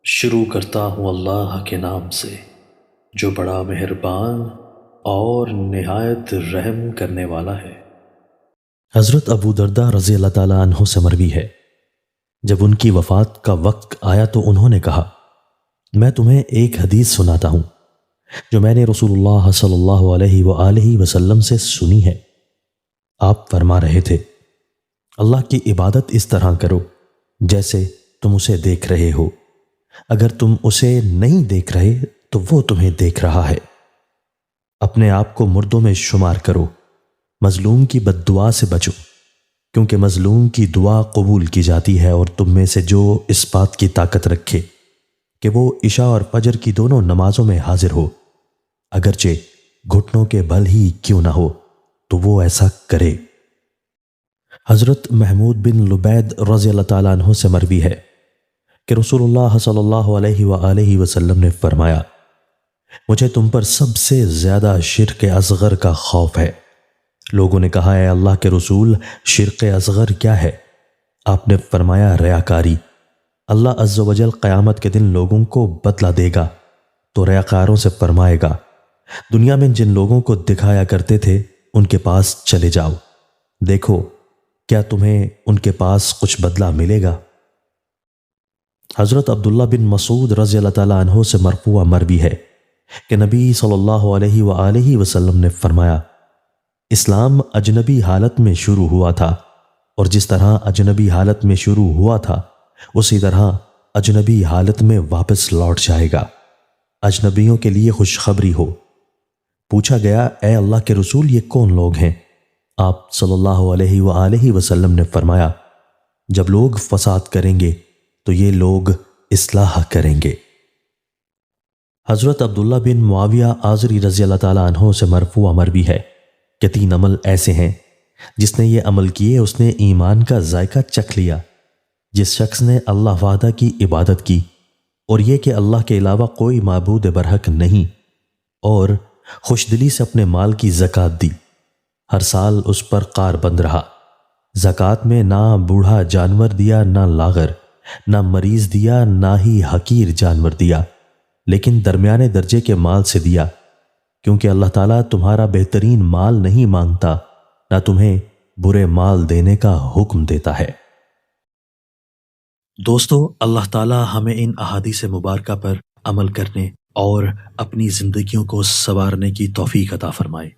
شروع کرتا ہوں اللہ کے نام سے جو بڑا مہربان اور نہایت رحم کرنے والا ہے۔ حضرت ابو درداء رضی اللہ تعالیٰ عنہ سے مروی ہے، جب ان کی وفات کا وقت آیا تو انہوں نے کہا، میں تمہیں ایک حدیث سناتا ہوں جو میں نے رسول اللہ صلی اللہ علیہ وآلہ وسلم سے سنی ہے۔ آپ فرما رہے تھے، اللہ کی عبادت اس طرح کرو جیسے تم اسے دیکھ رہے ہو، اگر تم اسے نہیں دیکھ رہے تو وہ تمہیں دیکھ رہا ہے۔ اپنے آپ کو مردوں میں شمار کرو، مظلوم کی بد دعا سے بچو، کیونکہ مظلوم کی دعا قبول کی جاتی ہے، اور تم میں سے جو اس بات کی طاقت رکھے کہ وہ عشاء اور فجر کی دونوں نمازوں میں حاضر ہو، اگرچہ گھٹنوں کے بل ہی کیوں نہ ہو، تو وہ ایسا کرے۔ حضرت محمود بن لبید رضی اللہ تعالیٰ عنہ سے مروی ہے کہ رسول اللہ صلی اللہ علیہ وآلہ وسلم نے فرمایا، مجھے تم پر سب سے زیادہ شرک اصغر کا خوف ہے۔ لوگوں نے کہا، اے اللہ کے رسول، شرک اصغر کیا ہے؟ آپ نے فرمایا، ریاکاری۔ اللہ عز و جل قیامت کے دن لوگوں کو بدلہ دے گا تو ریاکاروں سے فرمائے گا، دنیا میں جن لوگوں کو دکھایا کرتے تھے ان کے پاس چلے جاؤ، دیکھو کیا تمہیں ان کے پاس کچھ بدلہ ملے گا۔ حضرت عبداللہ بن مسعود رضی اللہ تعالیٰ عنہ سے مرفوع مروی ہے کہ نبی صلی اللہ علیہ وآلہ وسلم نے فرمایا، اسلام اجنبی حالت میں شروع ہوا تھا، اور جس طرح اجنبی حالت میں شروع ہوا تھا اسی طرح اجنبی حالت میں واپس لوٹ جائے گا۔ اجنبیوں کے لیے خوشخبری ہو۔ پوچھا گیا، اے اللہ کے رسول، یہ کون لوگ ہیں؟ آپ صلی اللہ علیہ وآلہ وسلم نے فرمایا، جب لوگ فساد کریں گے تو یہ لوگ اصلاح کریں گے۔ حضرت عبداللہ بن معاویہ آزری رضی اللہ تعالیٰ عنہ سے مرفوع مروی ہے کہ 3 عمل ایسے ہیں، جس نے یہ عمل کیے اس نے ایمان کا ذائقہ چکھ لیا۔ جس شخص نے اللہ وحدہ کی عبادت کی، اور یہ کہ اللہ کے علاوہ کوئی معبود برحق نہیں، اور خوش دلی سے اپنے مال کی زکوٰۃ دی، ہر سال اس پر قار بند رہا۔ زکوٰۃ میں نہ بوڑھا جانور دیا، نہ لاغر، نہ مریض دیا، نہ ہی حقیر جانور دیا، لیکن درمیانے درجے کے مال سے دیا، کیونکہ اللہ تعالیٰ تمہارا بہترین مال نہیں مانگتا، نہ تمہیں برے مال دینے کا حکم دیتا ہے۔ دوستو، اللہ تعالیٰ ہمیں ان احادیث مبارکہ پر عمل کرنے اور اپنی زندگیوں کو سنوارنے کی توفیق عطا فرمائے۔